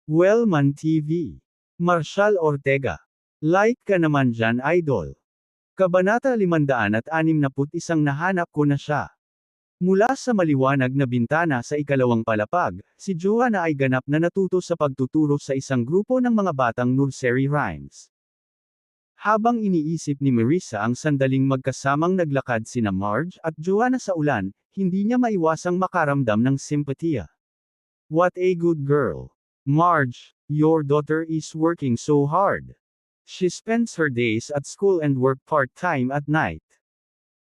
Wellman TV. Marshall Ortega. Like ka naman dyan, idol. Kabanata 561. Nahanap ko na siya. Mula sa maliwanag na bintana sa ikalawang palapag, si Joanna ay ganap na natuto sa pagtuturo sa isang grupo ng mga batang nursery rhymes. Habang iniisip ni Marissa ang sandaling magkasamang naglakad sina Marge at Joanna sa ulan, hindi niya maiwasang makaramdam ng simpatiya. What a good girl. Marge, your daughter is working so hard. She spends her days at school and work part-time at night.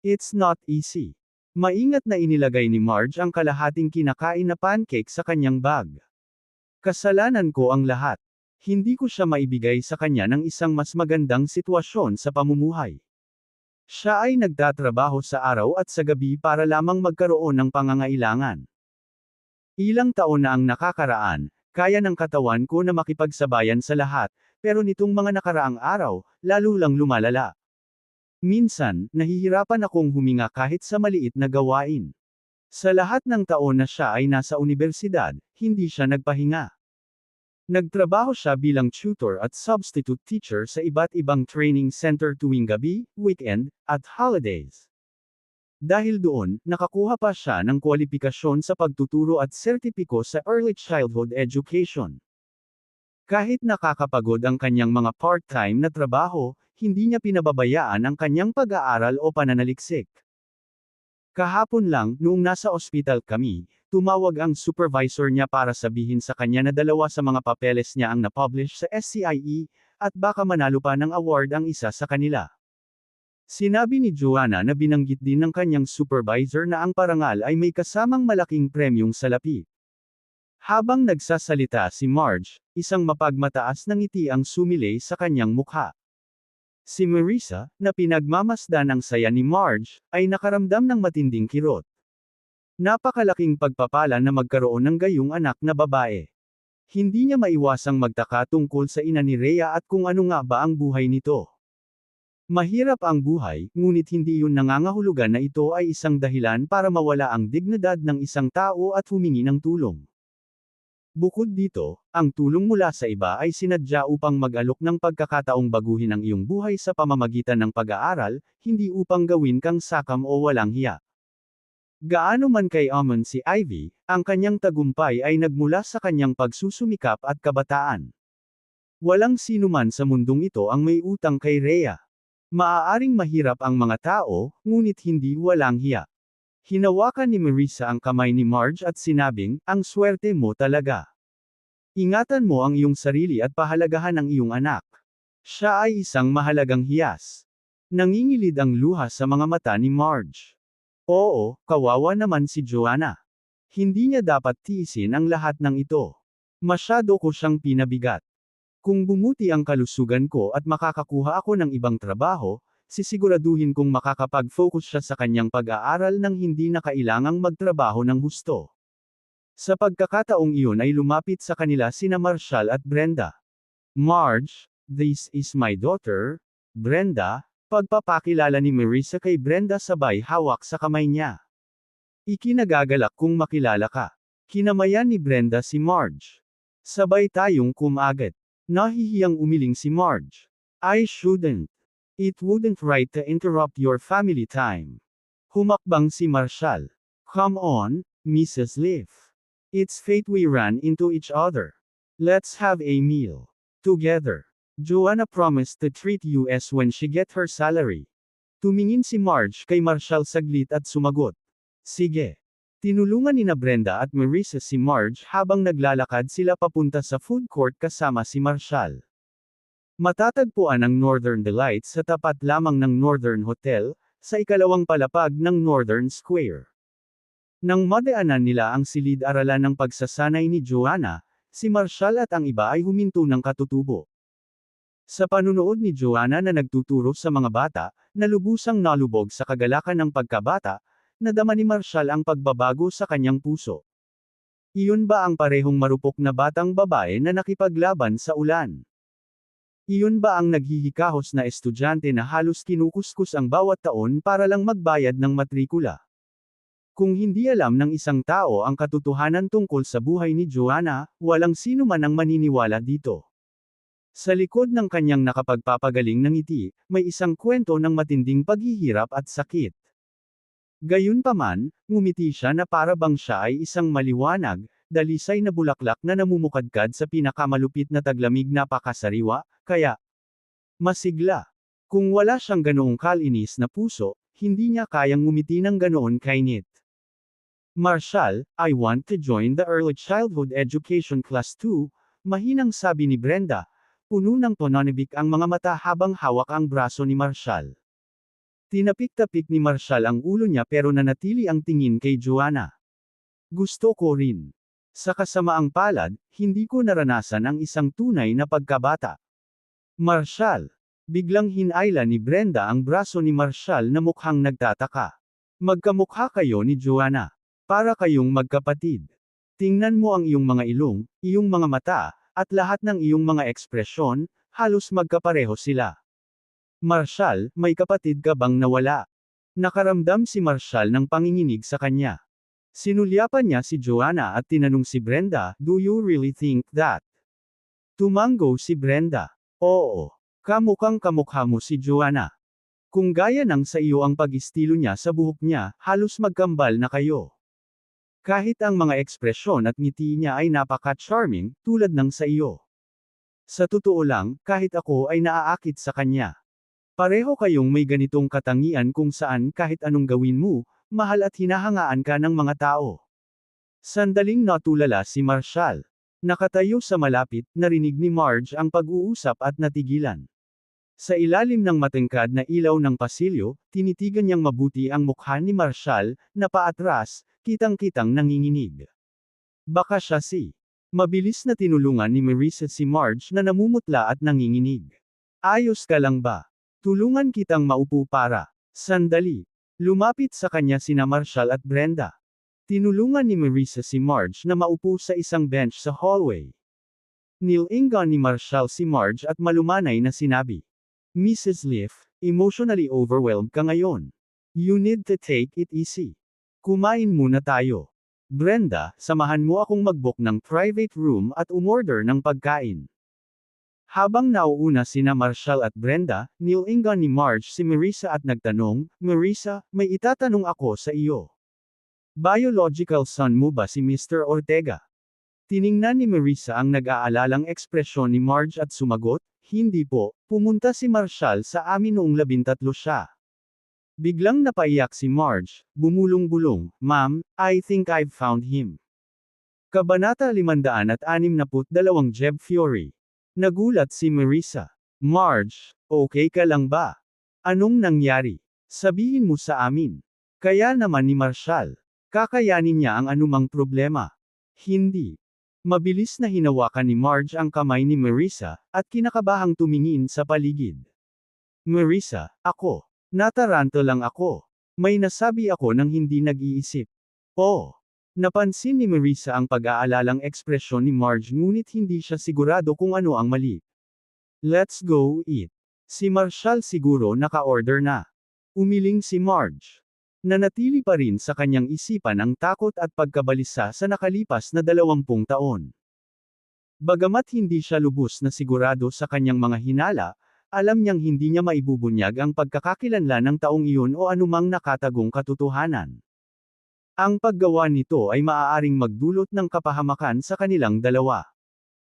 It's not easy. Maingat na inilagay ni Marge ang kalahating kinakain na pancake sa kanyang bag. Kasalanan ko ang lahat. Hindi ko siya maibigay sa kanya ng isang mas magandang sitwasyon sa pamumuhay. Siya ay nagtatrabaho sa araw at sa gabi para lamang magkaroon ng pangangailangan. Ilang taon na ang nakakaraan, kaya ng katawan ko na makipagsabayan sa lahat, pero nitong mga nakaraang araw, lalo lang lumalala. Minsan, nahihirapan akong huminga kahit sa maliit na gawain. Sa lahat ng taon na siya ay nasa universidad, hindi siya nagpahinga. Nagtrabaho siya bilang tutor at substitute teacher sa iba't ibang training center tuwing gabi, weekend, at holidays. Dahil doon, nakakuha pa siya ng kwalipikasyon sa pagtuturo at sertipiko sa early childhood education. Kahit nakakapagod ang kanyang mga part-time na trabaho, hindi niya pinababayaan ang kanyang pag-aaral o pananaliksik. Kahapon lang, noong nasa ospital kami, tumawag ang supervisor niya para sabihin sa kanya na dalawa sa mga papeles niya ang na-publish sa SCIE, at baka manalo pa ng award ang isa sa kanila. Sinabi ni Joanna na binanggit din ng kanyang supervisor na ang parangal ay may kasamang malaking premyong salapi. Habang nagsasalita si Marge, isang mapagmataas na ngiti ang sumilay sa kanyang mukha. Si Marissa, na pinagmamasdan ang saya ni Marge, ay nakaramdam ng matinding kirot. Napakalaking pagpapala na magkaroon ng gayong anak na babae. Hindi niya maiwasang magtaka tungkol sa ina ni Rhea at kung ano nga ba ang buhay nito. Mahirap ang buhay, ngunit hindi yun nangangahulugan na ito ay isang dahilan para mawala ang dignidad ng isang tao at humingi ng tulong. Bukod dito, ang tulong mula sa iba ay sinadya upang mag-alok ng pagkakataong baguhin ang iyong buhay sa pamamagitan ng pag-aaral, hindi upang gawin kang sakam o walang hiya. Gaano man kayaman si Ivy, ang kanyang tagumpay ay nagmula sa kanyang pagsusumikap at kabataan. Walang sinuman sa mundong ito ang may utang kay Rhea. Maaaring mahirap ang mga tao, ngunit hindi walang hiya. Hinawakan ni Marissa ang kamay ni Marge at sinabing, ang swerte mo talaga. Ingatan mo ang iyong sarili at pahalagahan ang iyong anak. Siya ay isang mahalagang hiyas. Nangingilid ang luha sa mga mata ni Marge. Oo, kawawa naman si Joanna. Hindi niya dapat tiisin ang lahat ng ito. Masyado ko siyang pinabigat. Kung bumuti ang kalusugan ko at makakakuha ako ng ibang trabaho, sisiguraduhin kong makakapag-focus siya sa kanyang pag-aaral nang hindi na kailangang magtrabaho ng husto. Sa pagkakataong iyon ay lumapit sa kanila sina Marshall at Brenda. Marge, this is my daughter, Brenda, pagpapakilala ni Marissa kay Brenda sabay hawak sa kamay niya. Ikinagagalak kung makilala ka. Kinamayan ni Brenda si Marge. Sabay tayong kumagat. Nahihiyang umiling si Marge. I shouldn't. It wouldn't right to interrupt your family time. Humakbang si Marshall. Come on, Mrs. Leaf. It's fate we ran into each other. Let's have a meal. Together. Joanna promised to treat you as when she get her salary. Tumingin si Marge kay Marshall saglit at sumagot. Sige. Tinulungan ni Brenda at Marissa si Marge habang naglalakad sila papunta sa food court kasama si Marshall. Matatagpuan ang Northern Delights sa tapat lamang ng Northern Hotel, sa ikalawang palapag ng Northern Square. Nang madaanan nila ang silid-aralan ng pagsasanay ni Joanna, si Marshall at ang iba ay huminto ng katutubo. Sa panunood ni Joanna na nagtuturo sa mga bata, nalubusang nalubog sa kagalakan ng pagkabata, nadama ni Marshall ang pagbabago sa kanyang puso. Iyon ba ang parehong marupok na batang babae na nakipaglaban sa ulan? Iyon ba ang naghihikahos na estudyante na halos kinukuskus ang bawat taon para lang magbayad ng matrikula? Kung hindi alam ng isang tao ang katotohanan tungkol sa buhay ni Joanna, walang sino man ang maniniwala dito. Sa likod ng kanyang nakapagpapagaling ng ngiti, may isang kwento ng matinding paghihirap at sakit. Gayunpaman, ngumiti siya na para bang siya ay isang maliwanag, dalisay na bulaklak na namumukadkad sa pinakamalupit na taglamig na pakasariwa, kaya masigla. Kung wala siyang ganoong kalinis na puso, hindi niya kayang ngumiti ng ganoon kainit. Marshall, I want to join the Early Childhood Education Class 2, mahinang sabi ni Brenda, puno ng pananabik ang mga mata habang hawak ang braso ni Marshall. Tinapik-tapik ni Marshall ang ulo niya pero nanatili ang tingin kay Joanna. Gusto ko rin. Sa kasamaang palad, hindi ko naranasan ang isang tunay na pagkabata. Marshall. Biglang hinayla ni Brenda ang braso ni Marshall na mukhang nagtataka. Magkamukha kayo ni Joanna. Para kayong magkapatid. Tingnan mo ang iyong mga ilong, iyong mga mata, at lahat ng iyong mga ekspresyon, halos magkapareho sila. Marshall, may kapatid ka bang nawala? Nakaramdam si Marshall ng panginginig sa kanya. Sinulyapan niya si Joanna at tinanong si Brenda, do you really think that? Tumango si Brenda. Oo. Kamukhang kamukha mo si Joanna. Kung gaya ng sa iyo ang pag-istilo niya sa buhok niya, halos magkambal na kayo. Kahit ang mga ekspresyon at ngiti niya ay napaka-charming, tulad ng sa iyo. Sa totoo lang, kahit ako ay naaakit sa kanya. Pareho kayong may ganitong katangian kung saan kahit anong gawin mo, mahal at hinahangaan ka ng mga tao. Sandaling natulala si Marshall. Nakatayo sa malapit, narinig ni Marge ang pag-uusap at natigilan. Sa ilalim ng matengkad na ilaw ng pasilyo, tinitigan niyang mabuti ang mukha ni Marshall, na paatras, kitang-kitang nanginginig. Baka siya si. Mabilis na tinulungan ni Marissa si Marge na namumutla at nanginginig. Ayos ka lang ba? Tulungan kitang maupo para. Sandali. Lumapit sa kanya sina Marshall at Brenda. Tinulungan ni Marissa si Marge na maupo sa isang bench sa hallway. Nilingan ni Marshall si Marge at malumanay na sinabi. Mrs. Leaf, emotionally overwhelmed ka ngayon. You need to take it easy. Kumain muna tayo. Brenda, samahan mo akong mag-book ng private room at umorder ng pagkain. Habang nauuna sina Marshall at Brenda, nilingan ni Marge si Marissa at nagtanong, Marissa, may itatanong ako sa iyo. Biological son mo ba si Mr. Ortega? Tiningnan ni Marissa ang nag-aalalang ekspresyon ni Marge at sumagot, hindi po, pumunta si Marshall sa amin noong 13 siya. Biglang napaiyak si Marge, bumulong-bulong, Ma'am, I think I've found him. Kabanata 562 Jeb Fury. Nagulat si Marissa. Marge, okay ka lang ba? Anong nangyari? Sabihin mo sa amin. Kaya naman ni Marshall. Kakayanin niya ang anumang problema. Hindi. Mabilis na hinawakan ni Marge ang kamay ni Marissa, at kinakabahang tumingin sa paligid. Marissa, ako. Nataranto lang ako. May nasabi ako nang hindi nag-iisip. Oh. Napansin ni Marissa ang pag-aalalang ekspresyon ni Marge ngunit hindi siya sigurado kung ano ang mali. Let's go eat. Si Marshall siguro naka-order na. Umiling si Marge. Nanatili pa rin sa kanyang isipan ang takot at pagkabalisa sa nakalipas na 20 taon. Bagamat hindi siya lubos na sigurado sa kanyang mga hinala, alam niyang hindi niya maibubunyag ang pagkakakilanlan ng taong iyon o anumang nakatagong katotohanan. Ang paggawa nito ay maaaring magdulot ng kapahamakan sa kanilang dalawa.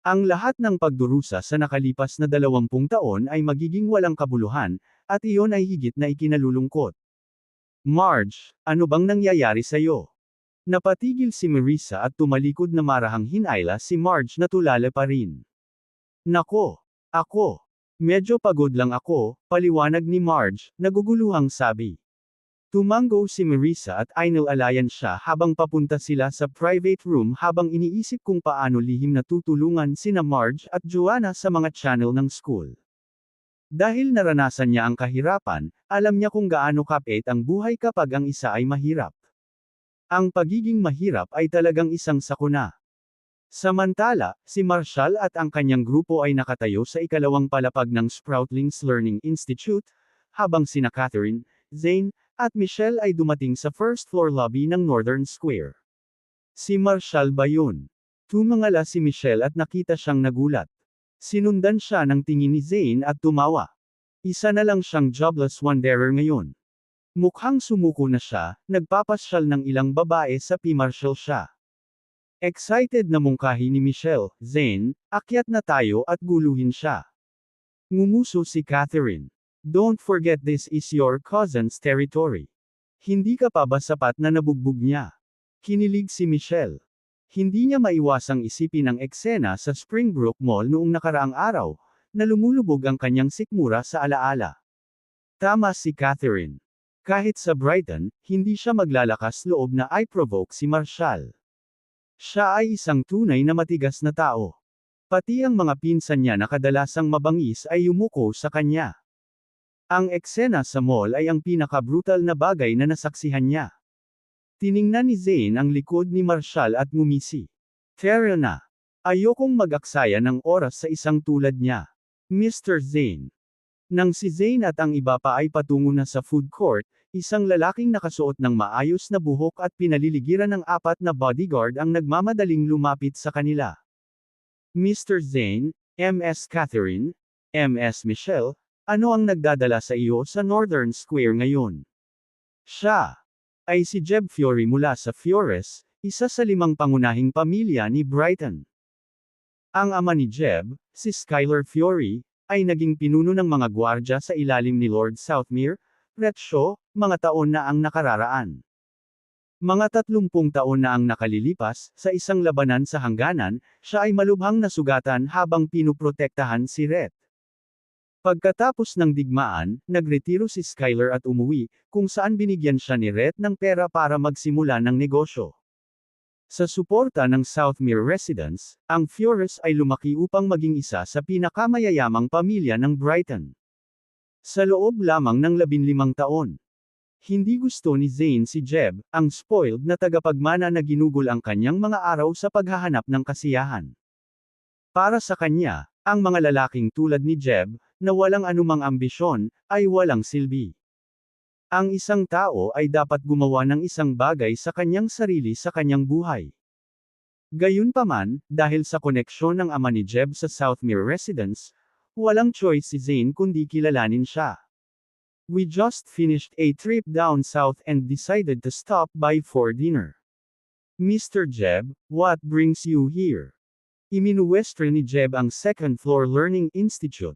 Ang lahat ng pagdurusa sa nakalipas na 20 taon ay magiging walang kabuluhan, at iyon ay higit na ikinalulungkot. Marge, ano bang nangyayari sa'yo? Napatigil si Marissa at tumalikod na marahang hinayla si Marge na tulala pa rin. Nako! Ako! Medyo pagod lang ako, paliwanag ni Marge, naguguluhang sabi. Tumango si Marissa at inilalayan siya habang papunta sila sa private room habang iniisip kung paano lihim na tutulungan sina Marge at Joanna sa mga channel ng school. Dahil naranasan niya ang kahirapan, alam niya kung gaano kapait ang buhay kapag ang isa ay mahirap. Ang pagiging mahirap ay talagang isang sakuna. Samantala, si Marshall at ang kanyang grupo ay nakatayo sa ikalawang palapag ng Sproutlings Learning Institute, habang sina Catherine, Zane, at Michelle ay dumating sa first floor lobby ng Northern Square. Si Marshall ba yun? Tumangala si Michelle at nakita siyang nagulat. Sinundan siya ng tingin ni Zane at tumawa. Isa na lang siyang jobless wanderer ngayon. Mukhang sumuko na siya, nagpapasyal ng ilang babae sa P-Marshall siya. Excited na mungkahi ni Michelle, Zane, akyat na tayo at guluhin siya. Ngumuso si Catherine. Don't forget this is your cousin's territory. Hindi ka pa ba sapat na nabugbog niya? Kinilig si Michelle. Hindi niya maiwasang isipin ang eksena sa Springbrook Mall noong nakaraang araw, na lumulubog ang kanyang sikmura sa alaala. Tama si Catherine. Kahit sa Brighton, hindi siya maglalakas loob na i-provoke si Marshall. Siya ay isang tunay na matigas na tao. Pati ang mga pinsan niya na kadalasang mabangis ay yumuko sa kanya. Ang eksena sa mall ay ang pinaka-brutal na bagay na nasaksihan niya. Tiningnan ni Zane ang likod ni Marshall at ngumisi. Tara na. Ayokong mag-aksaya ng oras sa isang tulad niya. Mr. Zane. Nang si Zane at ang iba pa ay patungo na sa food court, isang lalaking nakasuot ng maayos na buhok at pinaliligiran ng 4 na bodyguard ang nagmamadaling lumapit sa kanila. Mr. Zane, Ms. Catherine, Ms. Michelle, ano ang nagdadala sa iyo sa Northern Square ngayon? Siya ay si Jeb Fiore mula sa Fiores, isa sa 5 pangunahing pamilya ni Brighton. Ang ama ni Jeb, si Skylar Fiore, ay naging pinuno ng mga gwardya sa ilalim ni Lord Southmere, Retshaw, mga taon na ang nakararaan. Mga 30 taon na ang nakalilipas, sa isang labanan sa hangganan, siya ay malubhang nasugatan habang pinuprotektahan si Rhett. Pagkatapos ng digmaan, nagretiro si Skylar at umuwi, kung saan binigyan siya ni Rhett ng pera para magsimula ng negosyo. Sa suporta ng Southmere residents, ang Fiores ay lumaki upang maging isa sa pinakamayayamang pamilya ng Brighton. Sa loob lamang ng 15 taon. Hindi gusto ni Zane si Jeb, ang spoiled na tagapagmana na ginugol ang kanyang mga araw sa paghahanap ng kasiyahan. Para sa kanya, ang mga lalaking tulad ni Jeb, na walang anumang ambisyon, ay walang silbi. Ang isang tao ay dapat gumawa ng isang bagay sa kanyang sarili sa kanyang buhay. Gayunpaman, dahil sa koneksyon ng ama ni Jeb sa Southmere residence, walang choice si Zane kundi kilalanin siya. We just finished a trip down south and decided to stop by for dinner. Mr. Jeb, what brings you here? Iminuwestro ni Jeb ang Second Floor Learning Institute.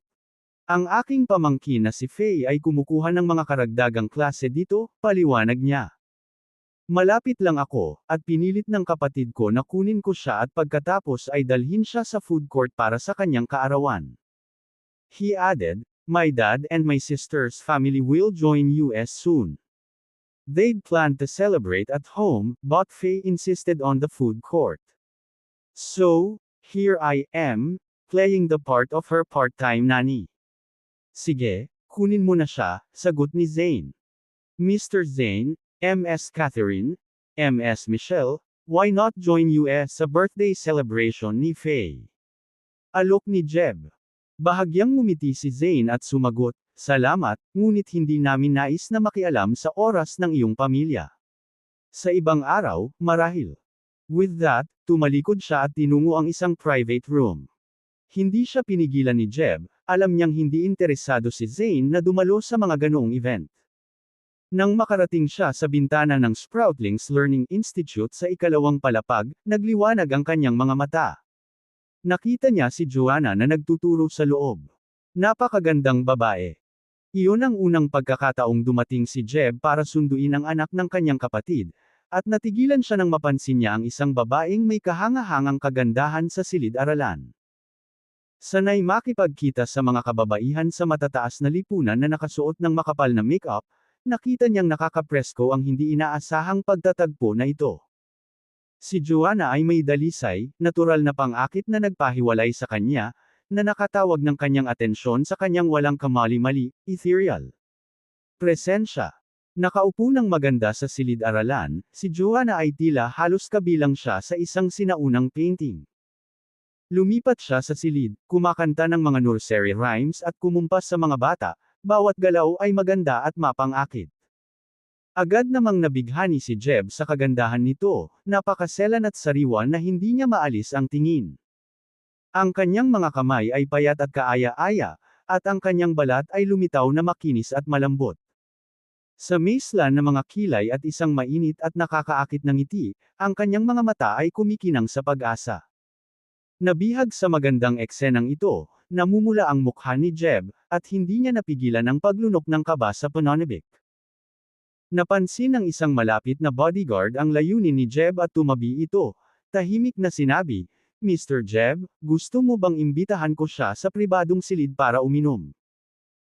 Ang aking pamangkin na si Faye ay kumukuha ng mga karagdagang klase dito, paliwanag niya. Malapit lang ako, at pinilit ng kapatid ko na kunin ko siya at pagkatapos ay dalhin siya sa food court para sa kanyang kaarawan. He added, my dad and my sister's family will join us soon. They'd planned to celebrate at home, but Faye insisted on the food court. So, here I am, playing the part of her part-time nanny. Sige, kunin mo na siya, sagot ni Zane. Mr. Zane, Ms. Catherine, Ms. Michelle, why not join us sa birthday celebration ni Faye? Alok ni Jeb. Bahagyang ngumiti si Zane at sumagot, salamat, ngunit hindi namin nais na makialam sa oras ng iyong pamilya. Sa ibang araw, marahil. With that, tumalikod siya at tinungo ang isang private room. Hindi siya pinigilan ni Jeb, alam niyang hindi interesado si Zane na dumalo sa mga ganoong event. Nang makarating siya sa bintana ng Sproutlings Learning Institute sa ikalawang palapag, nagliwanag ang kanyang mga mata. Nakita niya si Joanna na nagtuturo sa loob. Napakagandang babae. Iyon ang unang pagkakataong dumating si Jeb para sunduin ang anak ng kanyang kapatid, at natigilan siya nang mapansin niya ang isang babaeng may kahanga-hangang kagandahan sa silid-aralan. Sanay makipagkita sa mga kababaihan sa matataas na lipunan na nakasuot ng makapal na make-up, nakita niyang nakakapresko ang hindi inaasahang pagtatagpo na ito. Si Joanna ay may dalisay, natural na pang-akit na nagpahiwalay sa kanya, na nakatawag ng kanyang atensyon sa kanyang walang kamali-mali, ethereal presensya. Nakaupo ng maganda sa silid-aralan, si Joanna ay tila halos kabilang siya sa isang sinaunang painting. Lumipat siya sa silid, kumakanta ng mga nursery rhymes at kumumpas sa mga bata, bawat galaw ay maganda at mapang-akit. Agad namang nabighani si Jeb sa kagandahan nito, napakaselan at sariwa na hindi niya maalis ang tingin. Ang kanyang mga kamay ay payat at kaaya-aya, at ang kanyang balat ay lumitaw na makinis at malambot. Sa maislan na mga kilay at isang mainit at nakakaakit na ngiti, ang kanyang mga mata ay kumikinang sa pag-asa. Nabihag sa magandang eksenang ito, namumula ang mukha ni Jeb, at hindi niya napigilan ang paglunok ng kaba sa pananabik. Napansin ng isang malapit na bodyguard ang layunin ni Jeb at tumabi ito. Tahimik na sinabi, "Mr. Jeb, gusto mo bang imbitahan ko siya sa pribadong silid para uminom?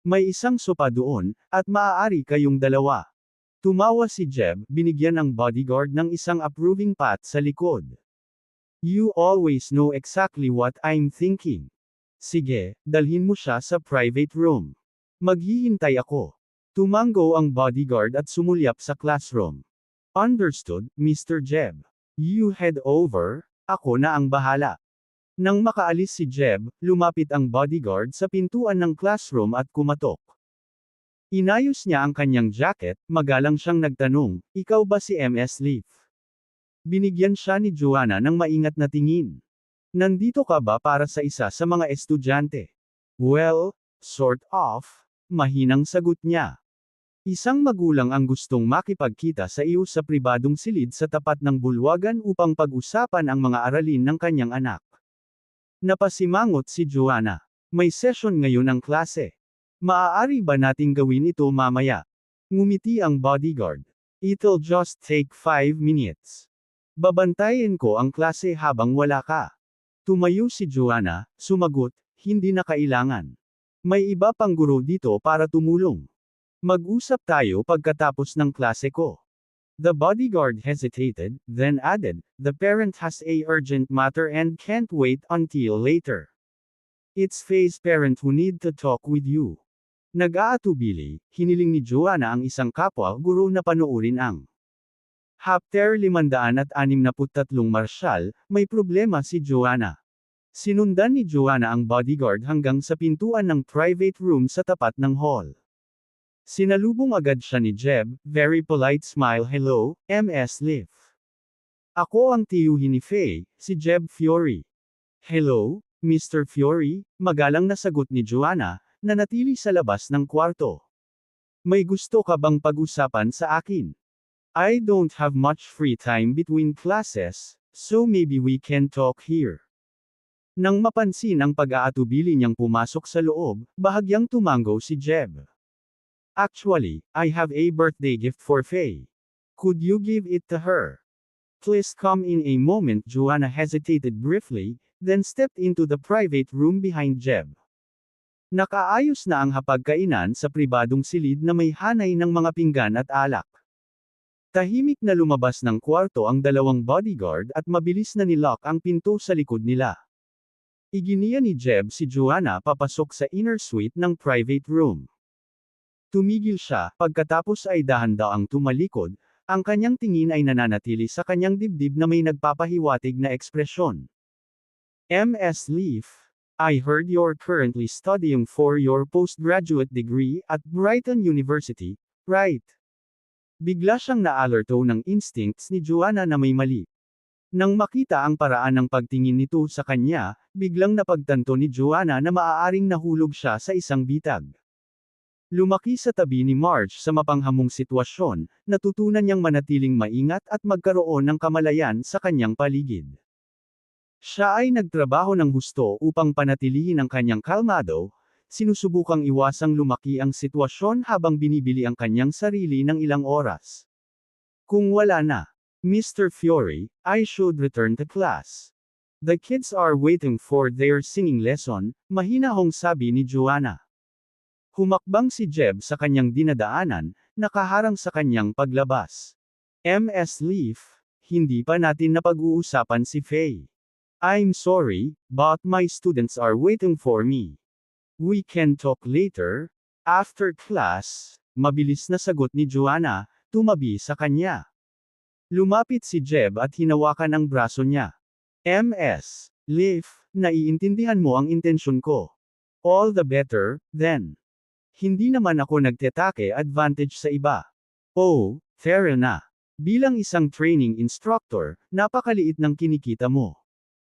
May isang sopa doon, at maaari kayong dalawa." Tumawa si Jeb, binigyan ang bodyguard ng isang approving pat sa likod. "You always know exactly what I'm thinking. Sige, dalhin mo siya sa private room. Maghihintay ako." Tumango ang bodyguard at sumulyap sa classroom. "Understood, Mr. Jeb. You head over, ako na ang bahala." Nang makaalis si Jeb, lumapit ang bodyguard sa pintuan ng classroom at kumatok. Inayos niya ang kanyang jacket, magalang siyang nagtanong, "Ikaw ba si Ms. Leaf?" Binigyan siya ni Joanna ng maingat na tingin. "Nandito ka ba para sa isa sa mga estudyante?" "Well, sort of," mahinang sagot niya. "Isang magulang ang gustong makipagkita sa iyo sa pribadong silid sa tapat ng bulwagan upang pag-usapan ang mga aralin ng kanyang anak." Napasimangot si Joanna. "May session ngayon ang klase. Maaari ba nating gawin ito mamaya?" Ngumiti ang bodyguard. "It'll just take 5 minutes. Babantayan ko ang klase habang wala ka." Tumayo si Joanna, sumagot, "Hindi na kailangan. May iba pang guro dito para tumulong. Mag-usap tayo pagkatapos ng klase ko." The bodyguard hesitated, then added, "The parent has a urgent matter and can't wait until later. It's Faye's parent who need to talk with you." Nag-aatubili, hiniling ni Joanna ang isang kapwa-guro na panoorin ang Chapter 563 Marshal, may problema si Joanna. Sinundan ni Joanna ang bodyguard hanggang sa pintuan ng private room sa tapat ng hall. Sinalubong agad siya ni Jeb, very polite smile, "Hello, Ms. Leaf. Ako ang tiyuhin ni Faye, si Jeb Fiore." "Hello, Mr. Fiore," magalang na sagot ni Joanna, nanatili sa labas ng kwarto. "May gusto ka bang pag-usapan sa akin? I don't have much free time between classes, so maybe we can talk here." Nang mapansin ang pag-aatubili niyang pumasok sa loob, bahagyang tumango si Jeb. "Actually, I have a birthday gift for Faye. Could you give it to her? Please come in a moment." Joanna hesitated briefly, then stepped into the private room behind Jeb. Nakaayos na ang hapagkainan sa pribadong silid na may hanay ng mga pinggan at alak. Tahimik na lumabas ng kwarto ang dalawang bodyguard at mabilis na nilock ang pinto sa likod nila. Iginiya ni Jeb si Joanna papasok sa inner suite ng private room. Tumigil siya, pagkatapos ay dahan-daang tumalikod, ang kanyang tingin ay nananatili sa kanyang dibdib na may nagpapahiwatig na ekspresyon. "Ms. Leaf, I heard you're currently studying for your postgraduate degree at Brighton University, right?" Bigla siyang naalerto ng instincts ni Joanna na may mali. Nang makita ang paraan ng pagtingin nito sa kanya, biglang napagtanto ni Joanna na maaaring nahulog siya sa isang bitag. Lumaki sa tabi ni Marge sa mapanghamong sitwasyon, natutunan niyang manatiling maingat at magkaroon ng kamalayan sa kanyang paligid. Siya ay nagtrabaho ng husto upang panatilihin ang kanyang kalmado, sinusubukang iwasang lumaki ang sitwasyon habang binibili ang kanyang sarili ng ilang oras. "Kung wala na, Mr. Fiore, I should return to class. The kids are waiting for their singing lesson," mahinahong sabi ni Joanna. Humakbang si Jeb sa kanyang dinadaanan, nakaharang sa kanyang paglabas. "Ms. Leaf, hindi pa natin napag-uusapan si Faye. I'm sorry, but my students are waiting for me. We can talk later, after class." Mabilis na sagot ni Joanna, tumabi sa kanya. Lumapit si Jeb at hinawakan ang braso niya. "Ms. Leaf, naiintindihan mo ang intensyon ko. All the better, then. Hindi naman ako nagtetake advantage sa iba. Oh, Tara na. Bilang isang training instructor, napakaliit ng kinikita mo.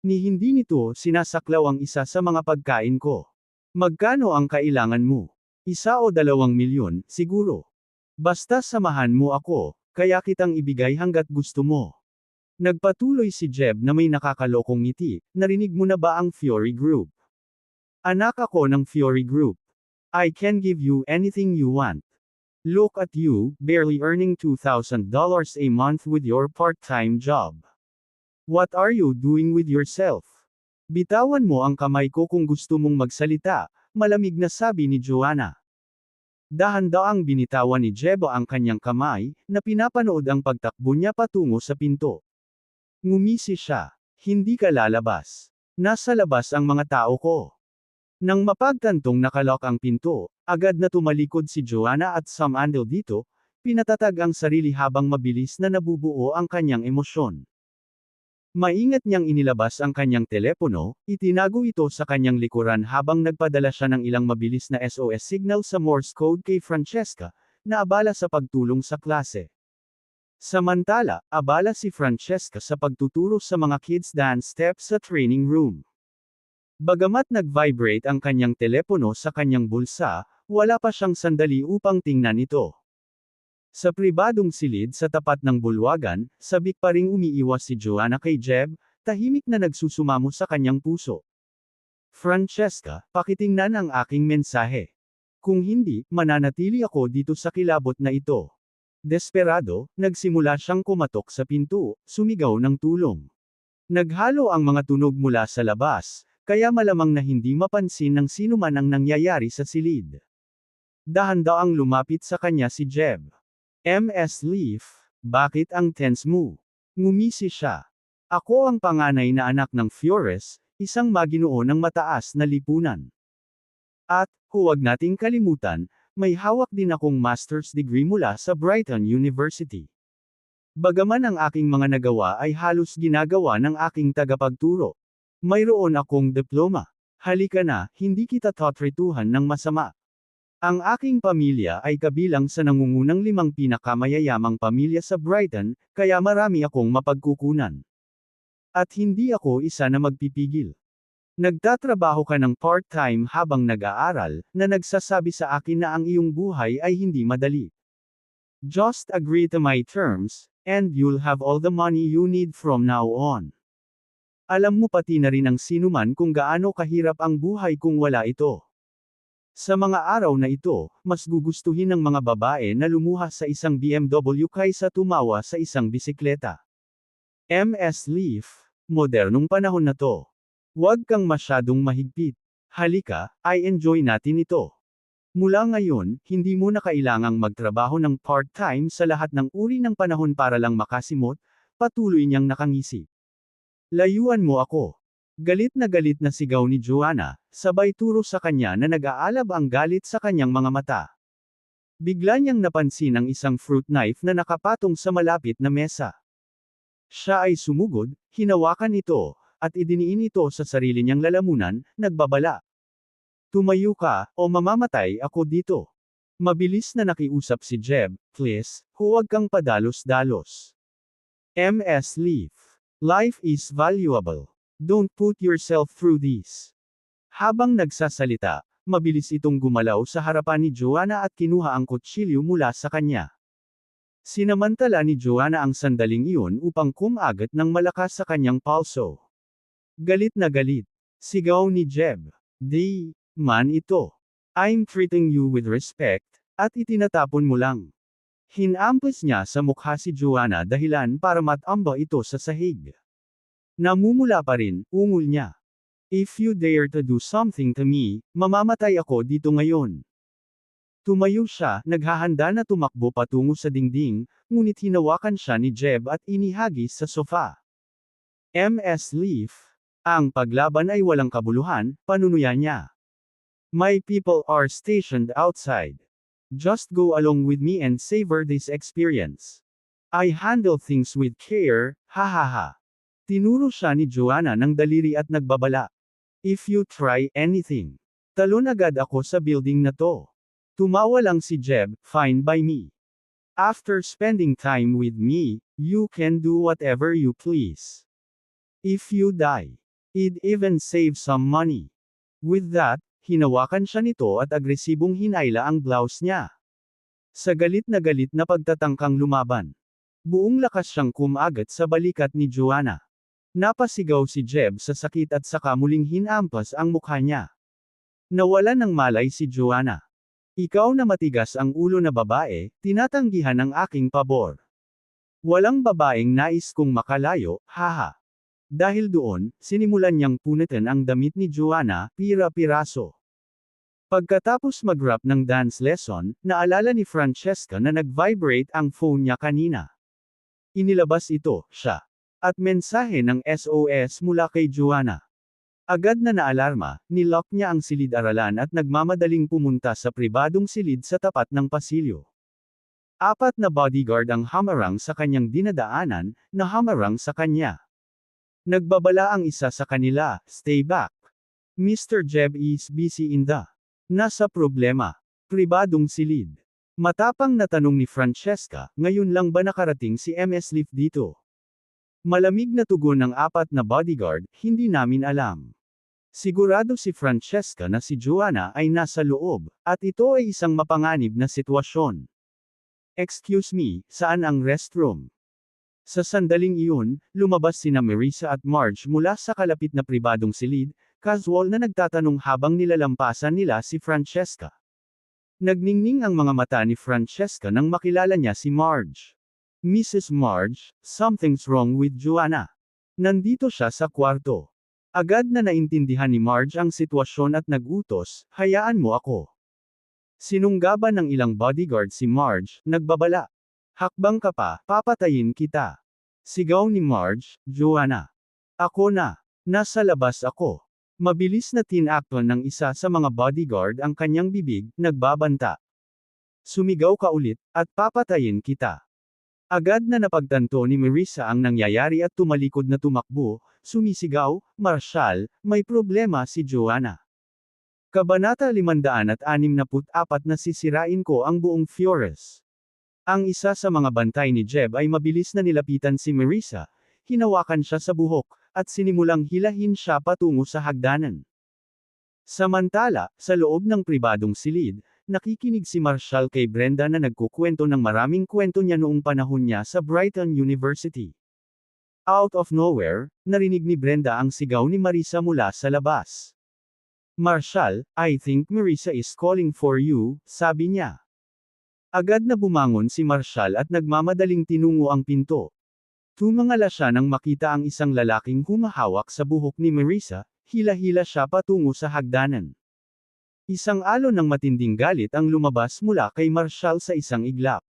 Ni hindi nito sinasaklaw ang isa sa mga pagkain ko. Magkano ang kailangan mo? 1 o 2 milyon, siguro. Basta samahan mo ako, kaya kitang ibigay hanggat gusto mo. Nagpatuloy si Jeb na may nakakalokong ngiti. Narinig mo na ba ang Fury Group? Anak ako ng Fury Group. I can give you anything you want. Look at you, barely earning $2,000 a month with your part-time job. What are you doing with yourself? Bitawan mo ang kamay ko kung gusto mong magsalita, malamig na sabi ni Joanna. Dahan-daang binitawan ni Jebo ang kanyang kamay, na pinapanood ang pagtakbo niya patungo sa pinto. Ngumisi siya. Hindi ka lalabas. Nasa labas ang mga tao ko. Nang mapagtantong nakalock ang pinto, agad na tumalikod si Joanna at sumandal dito, pinatatag ang sarili habang mabilis na nabubuo ang kanyang emosyon. Maingat niyang inilabas ang kanyang telepono, itinago ito sa kanyang likuran habang nagpadala siya ng ilang mabilis na SOS signal sa Morse code kay Francesca, na abala sa pagtulong sa klase. Samantala, abala si Francesca sa pagtuturo sa mga kids dance steps sa training room. Bagamat nag-vibrate ang kanyang telepono sa kanyang bulsa, wala pa siyang sandali upang tingnan ito. Sa pribadong silid sa tapat ng bulwagan, sabik pa ring umiiwas si Joanna kay Jeb, tahimik na nagsusumamo sa kanyang puso. Francesca, pakitingnan ang aking mensahe. Kung hindi, mananatili ako dito sa kilabot na ito. Desperado, nagsimula siyang kumatok sa pinto, sumigaw ng tulong. Naghalo ang mga tunog mula sa labas, kaya malamang na hindi mapansin ng sinuman ang nangyayari sa silid. Dahan-daang lumapit sa kanya si Jeb. Ms. Leaf, bakit ang tense mo? Ngumisi siya. Ako ang panganay na anak ng Flores, isang maginoo ng mataas na lipunan. At, huwag nating kalimutan, may hawak din akong master's degree mula sa Brighton University. Bagaman ang aking mga nagawa ay halos ginagawa ng aking tagapagturo. Mayroon akong diploma. Halika na, hindi kita tatrituhan ng masama. Ang aking pamilya ay kabilang sa nangungunang 5 pinakamayayamang pamilya sa Brighton, kaya marami akong mapagkukunan. At hindi ako isa na magpipigil. Nagtatrabaho ka ng part-time habang nag-aaral, na nagsasabi sa akin na ang iyong buhay ay hindi madali. Just agree to my terms, and you'll have all the money you need from now on. Alam mo pati na rin ang sinuman kung gaano kahirap ang buhay kung wala ito. Sa mga araw na ito, mas gugustuhin ng mga babae na lumuha sa isang BMW kaysa tumawa sa isang bisikleta. Ms. Leaf, modernong panahon na to. Huwag kang masyadong mahigpit. Halika, I-enjoy natin ito. Mula ngayon, hindi mo na kailangang magtrabaho ng part-time sa lahat ng uri ng panahon para lang makasimot, patuloy niyang nakangisi. Layuan mo ako. Galit na sigaw ni Joanna, sabay turo sa kanya na nag-aalab ang galit sa kanyang mga mata. Bigla niyang napansin ang isang fruit knife na nakapatong sa malapit na mesa. Siya ay sumugod, hinawakan ito, at idiniin ito sa sarili niyang lalamunan, nagbabala. Tumayo ka, o mamamatay ako dito. Mabilis na nakiusap si Jeb, please, huwag kang padalos-dalos. Ms. Leaf. Life is valuable. Don't put yourself through this. Habang nagsasalita, mabilis itong gumalaw sa harapan ni Joanna at kinuha ang kutsilyo mula sa kanya. Sinamantala ni Joanna ang sandaling iyon upang kumagat ng malakas sa kanyang palso. Galit na galit. Sigaw ni Jeb. Di man ito. I'm treating you with respect, at itinatapon mo lang. Hinampas niya sa mukha si Joanna dahilan para matamba ito sa sahig. Namumula pa rin, ungol niya. If you dare to do something to me, mamamatay ako dito ngayon. Tumayo siya, naghahanda na tumakbo patungo sa dingding, ngunit hinawakan siya ni Jeb at inihagis sa sofa. Ms. Leaf, ang paglaban ay walang kabuluhan, panunuya niya. My people are stationed outside. Just go along with me and savor this experience. I handle things with care, hahaha. Tinuro siya ni Joanna ng daliri at nagbabala. If you try anything, talon agad ako sa building na to. Tumawa lang si Jeb, fine by me. After spending time with me, you can do whatever you please. If you die, it even save some money. With that, hinawakan siya nito at agresibong hinayla ang blouse niya. Sa galit na pagtatangkang lumaban. Buong lakas siyang kumagat sa balikat ni Joanna. Napasigaw si Jeb sa sakit at saka muling hinampas ang mukha niya. Nawalan ng malay si Joanna. Ikaw na matigas ang ulo na babae, tinatanggihan ang aking pabor. Walang babaeng nais kong makalayo, haha. Dahil doon, sinimulan niyang punitin ang damit ni Joanna, pira-piraso. Pagkatapos mag-rap ng dance lesson, naalala ni Francesca na nag-vibrate ang phone niya kanina. Inilabas ito, siya. At mensahe ng SOS mula kay Joanna. Agad na naalarma, nilock niya ang silid-aralan at nagmamadaling pumunta sa pribadong silid sa tapat ng pasilyo. 4 na bodyguard ang hamarang sa kanyang dinadaanan, na hamarang sa kanya. Nagbabala ang isa sa kanila, stay back. Mr. Jeb is busy in the. Nasa problema. Pribadong silid. Matapang na tanong ni Francesca, ngayon lang ba nakarating si MS Leaf dito? Malamig na tugon ng 4 na bodyguard, hindi namin alam. Sigurado si Francesca na si Joanna ay nasa loob, at ito ay isang mapanganib na sitwasyon. Excuse me, saan ang restroom? Sa sandaling iyon, lumabas sina Marissa at Marge mula sa kalapit na pribadong silid, casual na nagtatanong habang nilalampasan nila si Francesca. Nagningning ang mga mata ni Francesca nang makilala niya si Marge. Mrs. Marge, something's wrong with Joanna. Nandito siya sa kwarto. Agad na naintindihan ni Marge ang sitwasyon at nag-utos, hayaan mo ako. Sinunggaban ng ilang bodyguard si Marge, nagbabala. Hakbang ka pa, papatayin kita. Sigaw ni Marge, Joanna. Ako na. Nasa labas ako. Mabilis na tinakton ng isa sa mga bodyguard ang kanyang bibig, nagbabanta. Sumigaw ka ulit, at papatayin kita. Agad na napagtanto ni Marissa ang nangyayari at tumalikod na tumakbo, sumisigaw, Marshal, may problema si Joanna. Kabanata 564 na sisirain ko ang buong Fiores. Ang isa sa mga bantay ni Jeb ay mabilis na nilapitan si Marissa, hinawakan siya sa buhok, at sinimulang hilahin siya patungo sa hagdanan. Samantala, sa loob ng pribadong silid, nakikinig si Marshall kay Brenda na nagkukwento ng maraming kwento niya noong panahon niya sa Brighton University. Out of nowhere, narinig ni Brenda ang sigaw ni Marissa mula sa labas. Marshall, I think Marissa is calling for you, sabi niya. Agad na bumangon si Marshall at nagmamadaling tinungo ang pinto. Tumangala siya nang makita ang isang lalaking humahawak sa buhok ni Marissa, hila-hila siya patungo sa hagdanan. Isang alon ng matinding galit ang lumabas mula kay Marshall sa isang iglap.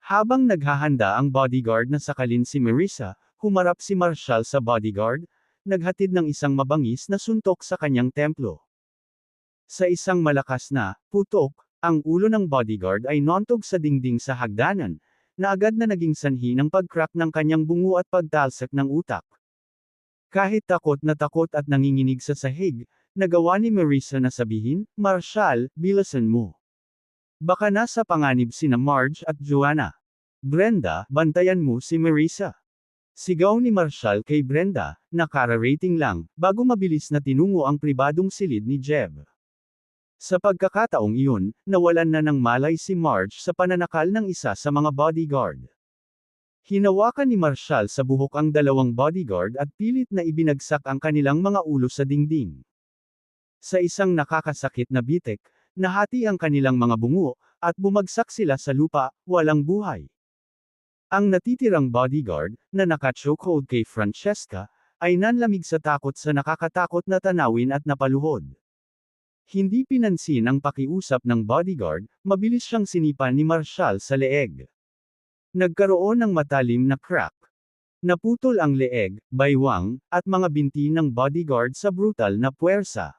Habang naghahanda ang bodyguard na sakalin si Marissa, humarap si Marshall sa bodyguard, naghatid ng isang mabangis na suntok sa kanyang templo. Sa isang malakas na putok, ang ulo ng bodyguard ay nontog sa dingding sa hagdanan, na agad na naging sanhi ng pag-crack ng kanyang bungo at pagtalsak ng utak. Kahit takot at nanginginig sa sahig, nagawa ni Marissa na sabihin, Marshall, bilasan mo. Baka nasa panganib sina Marge at Joanna. Brenda, bantayan mo si Marissa. Sigaw ni Marshall kay Brenda, nakara-rating lang, bago mabilis na tinungo ang pribadong silid ni Jeb. Sa pagkakataong iyon, nawalan na ng malay si Marge sa pananakal ng isa sa mga bodyguard. Hinawakan ni Marshall sa buhok ang dalawang bodyguard at pilit na ibinagsak ang kanilang mga ulo sa dingding. Sa isang nakakasakit na bitek, nahati ang kanilang mga bungo, at bumagsak sila sa lupa, walang buhay. Ang natitirang bodyguard, na naka-chokehold kay Francesca, ay nanlamig sa takot sa nakakatakot na tanawin at napaluhod. Hindi pinansin ang pakiusap ng bodyguard, mabilis siyang sinipan ni Marshall sa leeg. Nagkaroon ng matalim na crack. Naputol ang leeg, baywang, at mga binti ng bodyguard sa brutal na puwersa.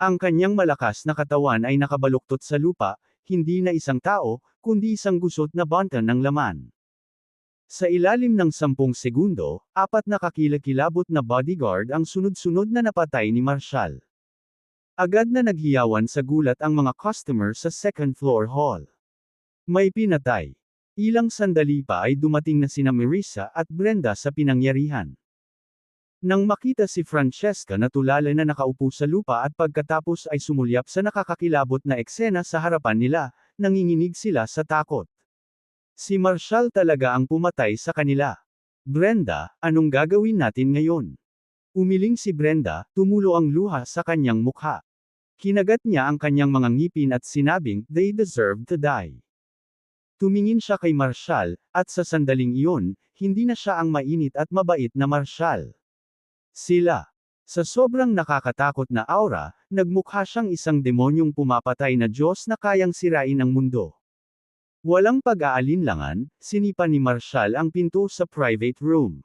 Ang kanyang malakas na katawan ay nakabaluktot sa lupa, hindi na isang tao, kundi isang gusot na bonton ng laman. Sa ilalim ng 10 segundo, 4 na kakilakilabot na bodyguard ang sunod-sunod na napatay ni Marshall. Agad na naghiyawan sa gulat ang mga customer sa second floor hall. May pinatay. Ilang sandali pa ay dumating na sina Marissa at Brenda sa pinangyarihan. Nang makita si Francesca na tulala na nakaupo sa lupa at pagkatapos ay sumulyap sa nakakakilabot na eksena sa harapan nila, nanginginig sila sa takot. Si Marshall talaga ang pumatay sa kanila. Brenda, anong gagawin natin ngayon? Umiling si Brenda, tumulo ang luha sa kanyang mukha. Kinagat niya ang kanyang mga ngipin at sinabing, "They deserve to die." Tumingin siya kay Marshall, at sa sandaling iyon, hindi na siya ang mainit at mabait na Marshall. Sila. Sa sobrang nakakatakot na aura, nagmukha siyang isang demonyong pumapatay na Diyos na kayang sirain ang mundo. Walang pag-aalinlangan, sinipa ni Marshall ang pinto sa private room.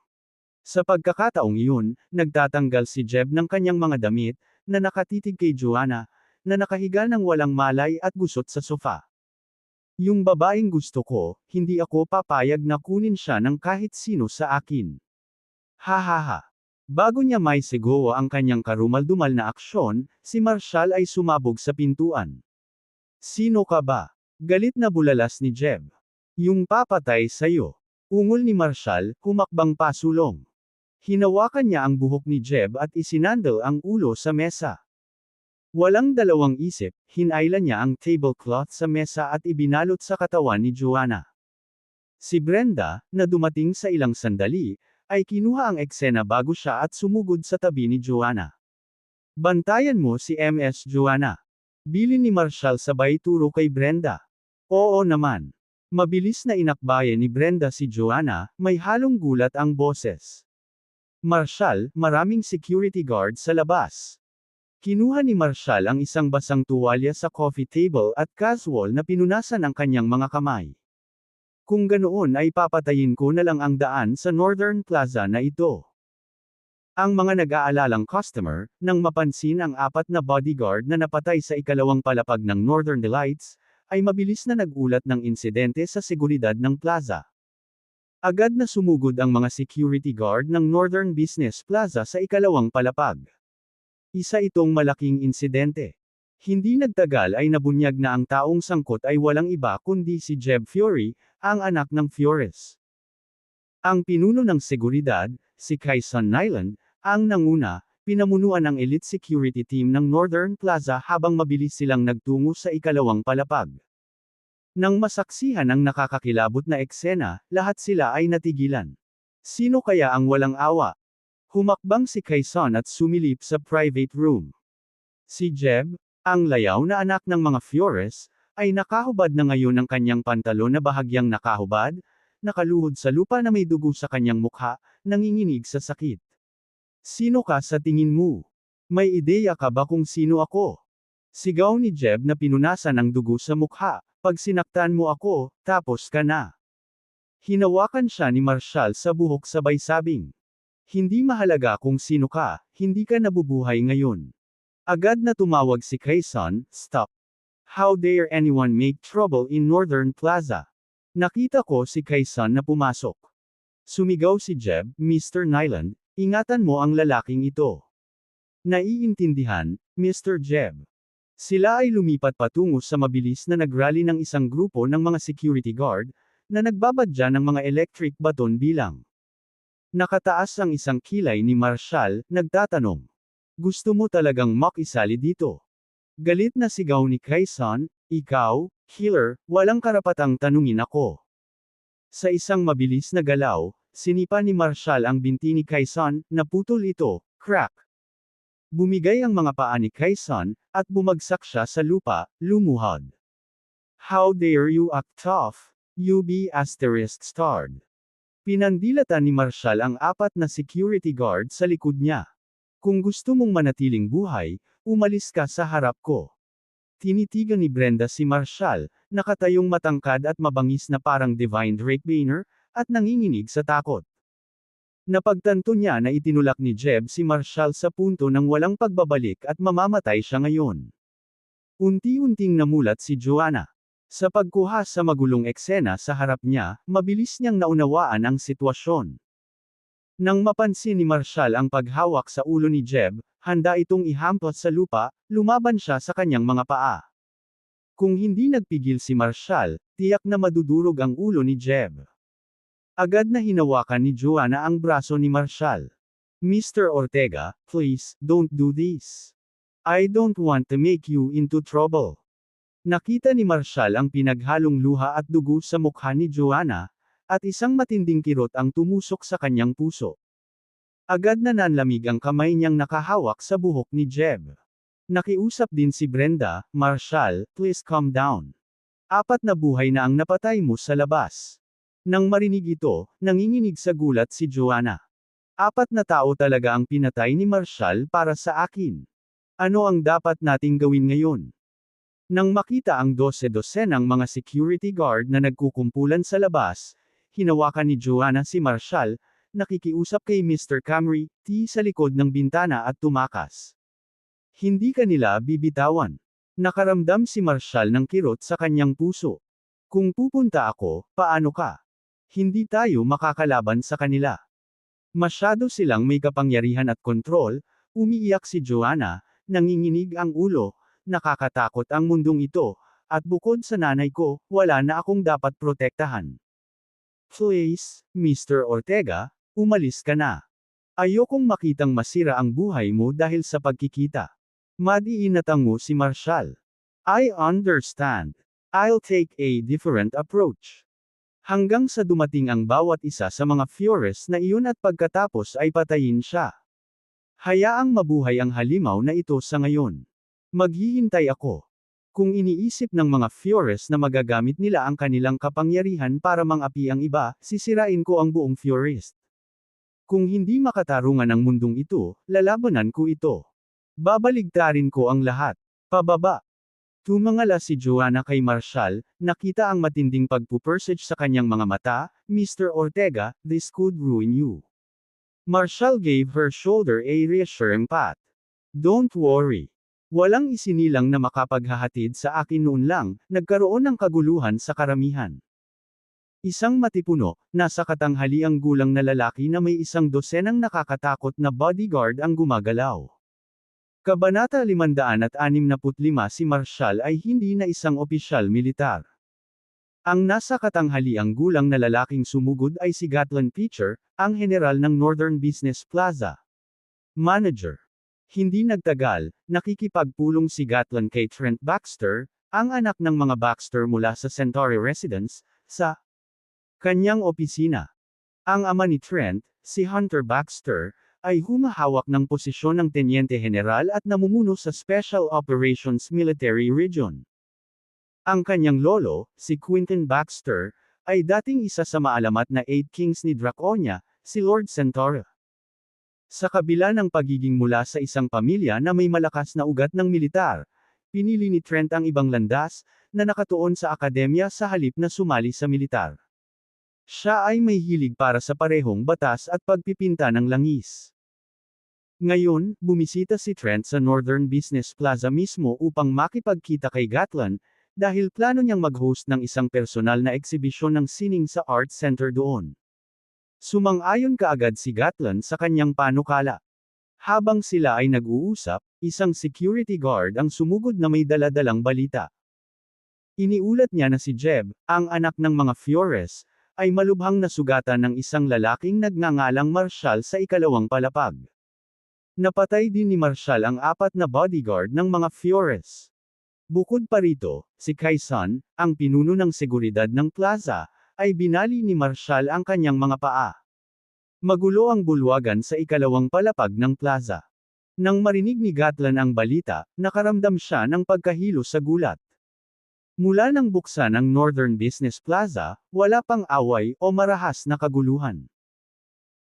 Sa pagkakataong iyon, nagtatanggal si Jeb ng kanyang mga damit, na nakatitig kay Joanna, na nakahiga ng walang malay at gusot sa sofa. Yung babaeng gusto ko, hindi ako papayag na kunin siya ng kahit sino sa akin. Hahaha. Bago niya may sigaw ang kanyang karumal-dumal na aksyon, si Marshall ay sumabog sa pintuan. Sino ka ba? Galit na bulalas ni Jeb. Yung papatay sa'yo. Ungol ni Marshall, humakbang pasulong. Hinawakan niya ang buhok ni Jeb at isinandal ang ulo sa mesa. Walang dalawang isip, hinailan niya ang tablecloth sa mesa at ibinalot sa katawan ni Joanna. Si Brenda, na dumating sa ilang sandali, ay kinuha ang eksena bago siya at sumugod sa tabi ni Joanna. Bantayan mo si Ms. Joanna. Bilin ni Marshall sabay turo kay Brenda. Oo naman. Mabilis na inakbayan ni Brenda si Joanna, may halong gulat ang boses. Marshall, maraming security guard sa labas. Kinuha ni Marshall ang isang basang tuwalya sa coffee table at casual na pinunasan ang kanyang mga kamay. Kung ganoon ay papatayin ko na lang ang daan sa Northern Plaza na ito. Ang mga nag-aalalang customer, nang mapansin ang 4 na bodyguard na napatay sa ikalawang palapag ng Northern Delights, ay mabilis na nagulat ng insidente sa seguridad ng plaza. Agad na sumugod ang mga security guard ng Northern Business Plaza sa ikalawang palapag. Isa itong malaking insidente. Hindi nagtagal ay nabunyag na ang taong sangkot ay walang iba kundi si Jeb Fury, ang anak ng Flores. Ang pinuno ng seguridad, si Kyson Nyland, ang nanguna, pinamunuan ang elite security team ng Northern Plaza habang mabilis silang nagtungo sa ikalawang palapag. Nang masaksihan ang nakakakilabot na eksena, lahat sila ay natigilan. Sino kaya ang walang awa? Humakbang si Kyson at sumilip sa private room. Si Jeb, ang layaw na anak ng mga Flores, ay nakahubad na ngayon ang kanyang pantalon na bahagyang nakahubad, nakaluhod sa lupa na may dugo sa kanyang mukha, nanginginig sa sakit. Sino ka sa tingin mo? May ideya ka ba kung sino ako? Sigaw ni Jeb na pinunasan ang dugo sa mukha, pag sinaktan mo ako, tapos ka na. Hinawakan siya ni Marshall sa buhok sabay sabing. Hindi mahalaga kung sino ka, hindi ka nabubuhay ngayon. Agad na tumawag si Kyson, "Stop. How dare anyone make trouble in Northern Plaza?" Nakita ko si Kyson na pumasok. Sumigaw si Jeb, "Mr. Nyland, ingatan mo ang lalaking ito." Naiintindihan, Mr. Jeb. Sila ay lumipat patungo sa mabilis na nagrally ng isang grupo ng mga security guard, na nagbabadya ng mga electric baton bilang. Nakataas ang isang kilay ni Marshall, nagtatanong. Gusto mo talagang makisali dito? Galit na sigaw ni Kyson, "Ikaw, killer, walang karapatang tanungin ako." Sa isang mabilis na galaw, sinipa ni Marshall ang binti ni Kyson, naputol ito, crack. Bumigay ang mga paa ni Kyson, at bumagsak siya sa lupa, lumuhod. How dare you act tough, you be ****. Pinandilatan ni Marshall ang 4 na security guard sa likod niya. Kung gusto mong manatiling buhay, umalis ka sa harap ko. Tinitigan ni Brenda si Marshall, nakatayong matangkad at mabangis na parang Divine Drake Banner, at nanginginig sa takot. Napagtanto niya na itinulak ni Jeb si Marshall sa punto ng walang pagbabalik at mamamatay siya ngayon. Unti-unting namulat si Joanna. Sa pagkuha sa magulong eksena sa harap niya, mabilis niyang naunawaan ang sitwasyon. Nang mapansin ni Marshall ang paghawak sa ulo ni Jeb, handa itong ihampas sa lupa, lumaban siya sa kanyang mga paa. Kung hindi nagpigil si Marshall, tiyak na madudurog ang ulo ni Jeb. Agad na hinawakan ni Joanna ang braso ni Marshall. Mr. Ortega, please, don't do this. I don't want to make you into trouble. Nakita ni Marshall ang pinaghalong luha at dugo sa mukha ni Joanna, at isang matinding kirot ang tumusok sa kanyang puso. Agad na nanlamig ang kamay niyang nakahawak sa buhok ni Jeb. Nakiusap din si Brenda, Marshall, please calm down. 4 na buhay na ang napatay mo sa labas. Nang marinig ito, nanginginig sa gulat si Joanna. 4 na tao talaga ang pinatay ni Marshall para sa akin. Ano ang dapat nating gawin ngayon? Nang makita ang 12-dosenang mga security guard na nagkukumpulan sa labas, hinawakan ni Joanna si Marshall, nakikiusap kay Mr. Camry, sa likod ng bintana at tumakas. Hindi kanila bibitawan. Nakaramdam si Marshall ng kirot sa kanyang puso. Kung pupunta ako, paano ka? Hindi tayo makakalaban sa kanila. Masyado silang may kapangyarihan at kontrol, umiiyak si Joanna, nanginginig ang ulo, nakakatakot ang mundong ito, at bukod sa nanay ko, wala na akong dapat protektahan. Please, Mr. Ortega, umalis ka na. Ayokong makitang masira ang buhay mo dahil sa pagkikita. Madiinatango si Marshall. I understand. I'll take a different approach. Hanggang sa dumating ang bawat isa sa mga Fiores na iyon at pagkatapos ay patayin siya. Hayaang mabuhay ang halimaw na ito sa ngayon. Maghihintay ako. Kung iniisip ng mga Fiores na magagamit nila ang kanilang kapangyarihan para mangapi ang iba, sisirain ko ang buong Fiorist. Kung hindi makatarungan ang mundong ito, lalabanan ko ito. Babaligtarin ko ang lahat. Pababa. Tumangala si Joanna kay Marshall, nakita ang matinding pagpupursige sa kanyang mga mata, Mr. Ortega, this could ruin you. Marshall gave her shoulder a reassuring pat. Don't worry. Walang isinilang na makapaghahatid sa akin noon lang, nagkaroon ng kaguluhan sa karamihan. Isang matipuno, nasa katanghaliang gulang na lalaki na may 12 nakakatakot na bodyguard ang gumagalaw. Kabanata 565 Si Marshall ay hindi na isang opisyal militar. Ang nasa katanghaliang gulang na lalaking sumugod ay si Gatlin Pitcher, ang general ng Northern Business Plaza. Manager. Hindi nagtagal, nakikipagpulong si Gatlin kay Trent Baxter, ang anak ng mga Baxter mula sa Centauri Residence, sa kanyang opisina. Ang ama ni Trent, si Hunter Baxter, ay humahawak ng posisyon ng Tenyente General at namumuno sa Special Operations Military Region. Ang kanyang lolo, si Quentin Baxter, ay dating isa sa maalamat na 8 Kings ni Draconia, si Lord Centauri. Sa kabila ng pagiging mula sa isang pamilya na may malakas na ugat ng militar, pinili ni Trent ang ibang landas, na nakatuon sa akademya sa halip na sumali sa militar. Siya ay may hilig para sa parehong batas at pagpipinta ng langis. Ngayon, bumisita si Trent sa Northern Business Plaza mismo upang makipagkita kay Gatlin, dahil plano niyang mag-host ng isang personal na eksibisyon ng sining sa Art Center doon. Sumang-ayon kaagad si Gatlin sa kanyang panukala. Habang sila ay nag-uusap, isang security guard ang sumugod na may daladalang balita. Iniulat niya na si Jeb, ang anak ng mga Fiores, ay malubhang nasugatan ng isang lalaking nagngangalang Marshall sa ikalawang palapag. Napatay din ni Marshall ang 4 na bodyguard ng mga Fiores. Bukod pa rito, si Kaisan, ang pinuno ng seguridad ng plaza, ay binali ni Marshall ang kanyang mga paa. Magulo ang bulwagan sa ikalawang palapag ng plaza. Nang marinig ni Gatlin ang balita, nakaramdam siya ng pagkahilo sa gulat. Mula nang buksan ang Northern Business Plaza, wala pang away o marahas na kaguluhan.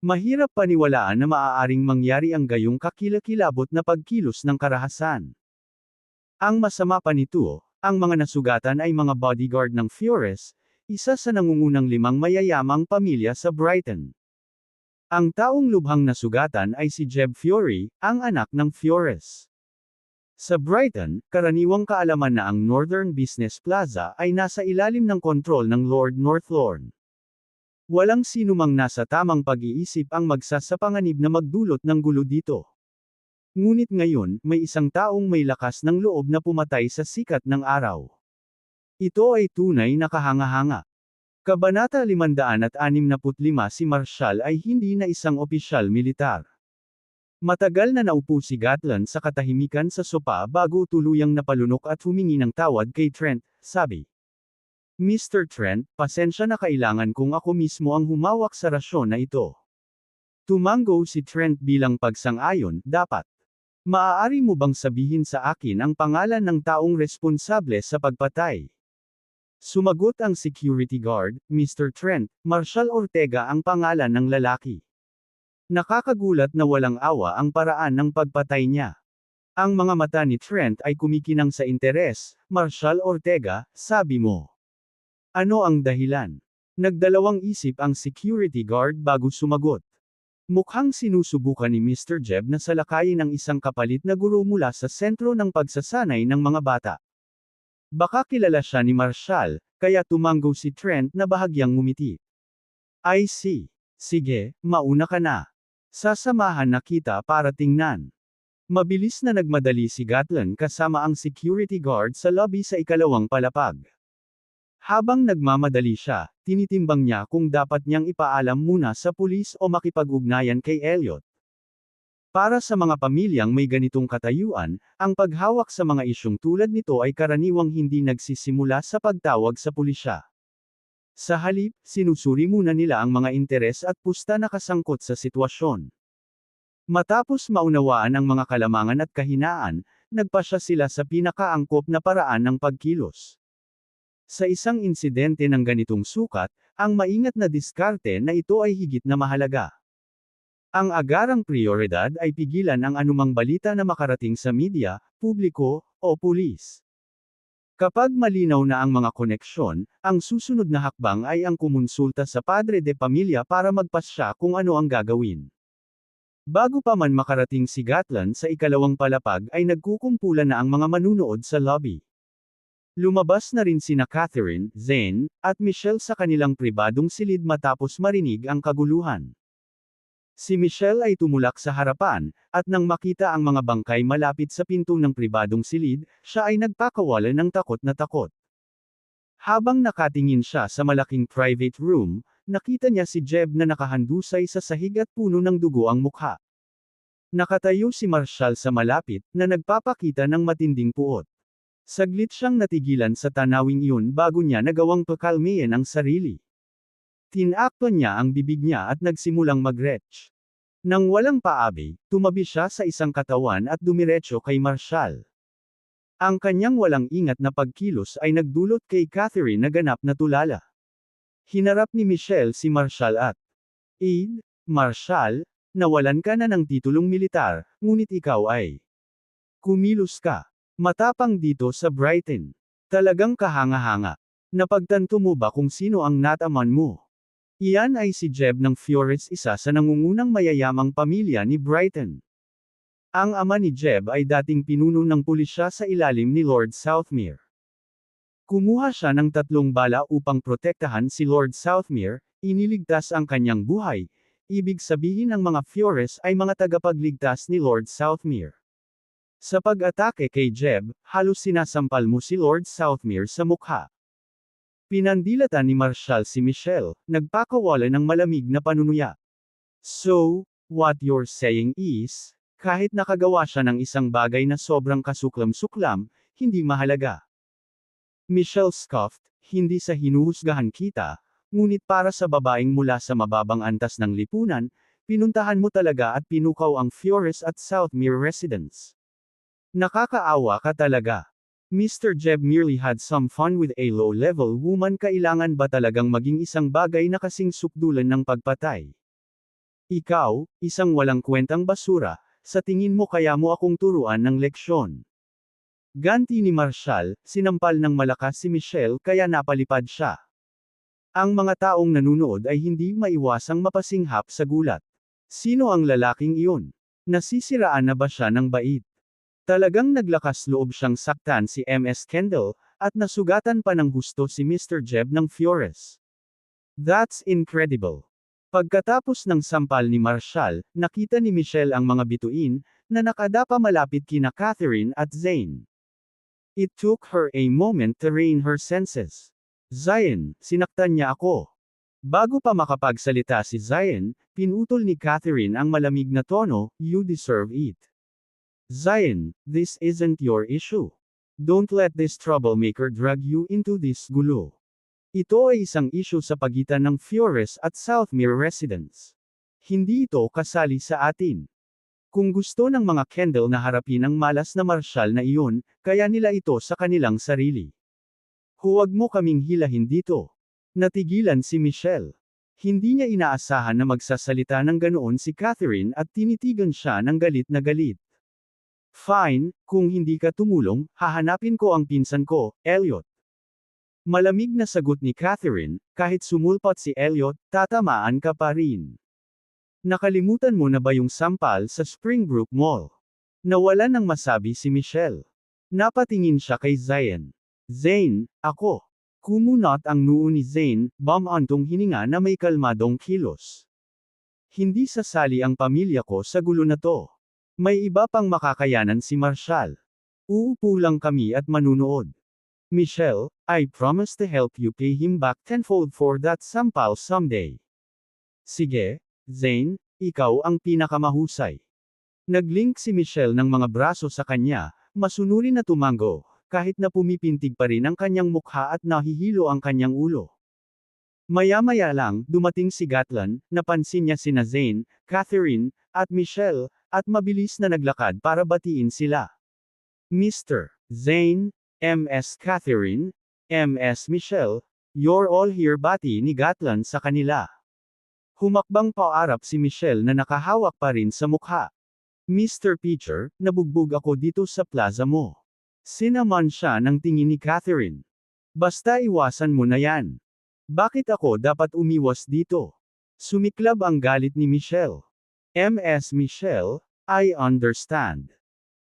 Mahirap paniwalaan na maaaring mangyari ang gayong kakilakilabot na pagkilos ng karahasan. Ang masama pa nito, ang mga nasugatan ay mga bodyguard ng Fiores, isa sa nangungunang 5 mayayamang pamilya sa Brighton. Ang taong lubhang nasugatan ay si Jeb Fiore, ang anak ng Fiores. Sa Brighton, karaniwang kaalaman na ang Northern Business Plaza ay nasa ilalim ng kontrol ng Lord Northlorne. Walang sinumang nasa tamang pag-iisip ang magsasapanganib na magdulot ng gulo dito. Ngunit ngayon, may isang taong may lakas ng loob na pumatay sa sikat ng araw. Ito ay tunay na kahanga-hanga. Kabanata 565. Si Marshall ay hindi na isang opisyal militar. Matagal na naupo si Gatland sa katahimikan sa sopa bago tuluyang napalunok at humingi ng tawad kay Trent, sabi. Mr. Trent, pasensya na, kailangan kong ako mismo ang humawak sa rasyon na ito. Tumango si Trent bilang pagsang-ayon, dapat. Maaari mo bang sabihin sa akin ang pangalan ng taong responsable sa pagpatay? Sumagot ang security guard, Mr. Trent, Marshall Ortega ang pangalan ng lalaki. Nakakagulat na walang awa ang paraan ng pagpatay niya. Ang mga mata ni Trent ay kumikinang sa interes, Marshall Ortega, sabi mo. Ano ang dahilan? Nagdalawang isip ang security guard bago sumagot. Mukhang sinusubukan ni Mr. Jeb na salakayin ang isang kapalit na guro mula sa sentro ng pagsasanay ng mga bata. Baka kilala siya ni Marshall, kaya tumango si Trent na bahagyang ngumiti. I see. Sige, mauna ka na. Sasamahan na kita para tingnan. Mabilis na nagmadali si Gatland kasama ang security guard sa lobby sa ikalawang palapag. Habang nagmamadali siya, tinitimbang niya kung dapat niyang ipaalam muna sa pulis o makipag-ugnayan kay Elliot. Para sa mga pamilyang may ganitong katayuan, ang paghawak sa mga isyong tulad nito ay karaniwang hindi nagsisimula sa pagtawag sa pulisya. Sa halip, sinusuri muna nila ang mga interes at pusta na kasangkot sa sitwasyon. Matapos maunawaan ang mga kalamangan at kahinaan, nagpasya sila sa pinakaangkop na paraan ng pagkilos. Sa isang insidente ng ganitong sukat, ang maingat na diskarte na ito ay higit na mahalaga. Ang agarang prioridad ay pigilan ang anumang balita na makarating sa media, publiko, o pulis. Kapag malinaw na ang mga koneksyon, ang susunod na hakbang ay ang kumonsulta sa padre de pamilya para magpasya kung ano ang gagawin. Bago pa man makarating si Gatland sa ikalawang palapag ay nagkukumpulan na ang mga manunood sa lobby. Lumabas na rin sina Catherine, Zane, at Michelle sa kanilang pribadong silid matapos marinig ang kaguluhan. Si Michelle ay tumulak sa harapan, at nang makita ang mga bangkay malapit sa pinto ng pribadong silid, siya ay nagpakawala ng takot na takot. Habang nakatingin siya sa malaking private room, nakita niya si Jeb na nakahandusay sa sahig at puno ng dugo ang mukha. Nakatayo si Marshall sa malapit, na nagpapakita ng matinding puot. Saglit siyang natigilan sa tanawing iyon bago niya nagawang pakalmayan ang sarili. Tinakpan niya ang bibig niya at nagsimulang mag-retch. Nang walang paabi, tumabi siya sa isang katawan at dumiretso kay Marshall. Ang kanyang walang ingat na pagkilos ay nagdulot kay Catherine na ganap na tulala. Hinarap ni Michelle si Marshall at, Marshall, nawalan ka na ng titulong militar, ngunit ikaw ay kumilos ka. Matapang dito sa Brighton. Talagang kahanga-hanga. Napagtanto mo ba kung sino ang nataman mo? Iyan ay si Jeb ng Fiores, isa sa nangungunang mayayamang pamilya ni Brighton. Ang ama ni Jeb ay dating pinuno ng pulisya sa ilalim ni Lord Southmere. Kumuha siya ng 3 bala upang protektahan si Lord Southmere, iniligtas ang kanyang buhay, ibig sabihin ang mga Fiores ay mga tagapagligtas ni Lord Southmere. Sa pag-atake kay Jeb, halos sinasampal mo si Lord Southmere sa mukha. Pinandilatan ni Marshall si Michelle, nagpakawala ng malamig na panunuya. So, what you're saying is, kahit nakagawa siya ng isang bagay na sobrang kasuklam-suklam, hindi mahalaga. Michelle scoffed, hindi sa hinuhusgahan kita, ngunit para sa babaeng mula sa mababang antas ng lipunan, pinuntahan mo talaga at pinukaw ang Fiores at Southmere residents. Nakakaawa ka talaga. Mr. Jeb merely had some fun with a low-level woman. Kailangan ba talagang maging isang bagay na kasing sukdulan ng pagpatay? Ikaw, isang walang kwentang basura, sa tingin mo kaya mo akong turuan ng leksyon? Ganti ni Marshall, sinampal ng malakas si Michelle kaya napalipad siya. Ang mga taong nanunood ay hindi maiwasang mapasinghap sa gulat. Sino ang lalaking iyon? Nasisiraan na ba siya ng bait? Talagang naglakas loob siyang saktan si Ms. Kendall, at nasugatan pa ng husto si Mr. Jeb ng Fiores. That's incredible. Pagkatapos ng sampal ni Marshall, nakita ni Michelle ang mga bituin, na nakadapa malapit kina Catherine at Zane. It took her a moment to rein her senses. Zion, sinaktan niya ako. Bago pa makapagsalita si Zion, pinutol ni Catherine ang malamig na tono, "You deserve it. Zion, this isn't your issue. Don't let this troublemaker drag you into this gulo." Ito ay isang issue sa pagitan ng Flores at Southmere residents. Hindi ito kasali sa atin. Kung gusto ng mga Kendall na harapin ang malas na marsyal na iyon, kaya nila ito sa kanilang sarili. Huwag mo kaming hilahin dito. Natigilan si Michelle. Hindi niya inaasahan na magsasalita ng ganoon si Catherine at tinitigan siya ng galit na galit. "Fine, kung hindi ka tumulong, hahanapin ko ang pinsan ko, Elliot." Malamig na sagot ni Catherine, "Kahit sumulpat si Elliot, tatamaan ka pa rin. Nakalimutan mo na ba yung sampal sa Springbrook Mall?" Nawalan ng masabi si Michelle. Napatingin siya kay Zion. "Zane, ako." Kumunot ang noo ni Zane, bumantong hininga na may kalmadong kilos. "Hindi sasali ang pamilya ko sa gulo na to. May iba pang makakayanan si Marshall. Uupo lang kami at manunood. Michelle, I promise to help you pay him back tenfold for that sampal someday." "Sige, Zane, ikaw ang pinakamahusay." Naglink si Michelle ng mga braso sa kanya, masunuri na tumango, kahit na pumipintig pa rin ang kanyang mukha at nahihilo ang kanyang ulo. Maya-maya lang, dumating si Gatlan, napansin niya sina Zane, Catherine, at Michelle, at mabilis na naglakad para batiin sila. "Mr. Zane, Ms. Catherine, Ms. Michelle, you're all here," bati ni Gatlan sa kanila. Humakbang paarap si Michelle na nakahawak pa rin sa mukha. "Mr. Pitcher, nabugbog ako dito sa plaza mo." Sinaman siya ng tingin ni Catherine. "Basta iwasan mo na yan. Bakit ako dapat umiwas dito?" Sumiklab ang galit ni Michelle. "Ms. Michelle, I understand.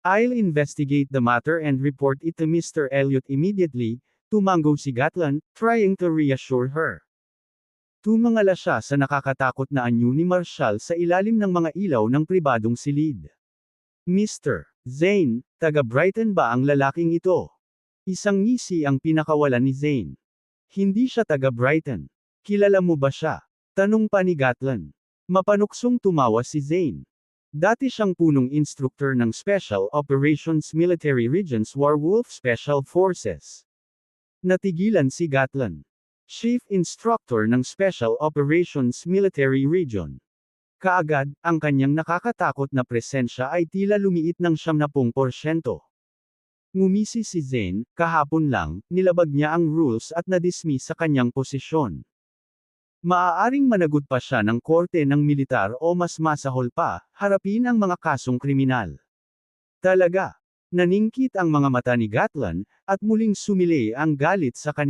I'll investigate the matter and report it to Mr. Elliot immediately," tumango si Gatlan, trying to reassure her. Tumangala siya sa nakakatakot na anyo ni Marshall sa ilalim ng mga ilaw ng pribadong silid. "Mr. Zane, taga Brighton ba ang lalaking ito?" Isang ngisi ang pinakawalan ni Zane. "Hindi siya taga Brighton. Kilala mo ba siya?" tanong pa ni Gatlan. Mapanuksong tumawa si Zane. Dati siyang punong instructor ng Special Operations Military Regions Werewolf Special Forces. Natigilan si Gatlan. Chief Instructor ng Special Operations Military Region. Kaagad, ang kanyang nakakatakot na presensya ay tila lumiit ng 70%. Ngumisi si Zane, kahapon lang, nilabag niya ang rules at nadismiss sa kanyang posisyon. Maaaring managot pa siya ng korte ng militar o mas masahol pa, harapin ang mga kasong kriminal. Talaga. Naningkit ang mga mata ni Gatlan, at muling sumili ang galit sa kanila.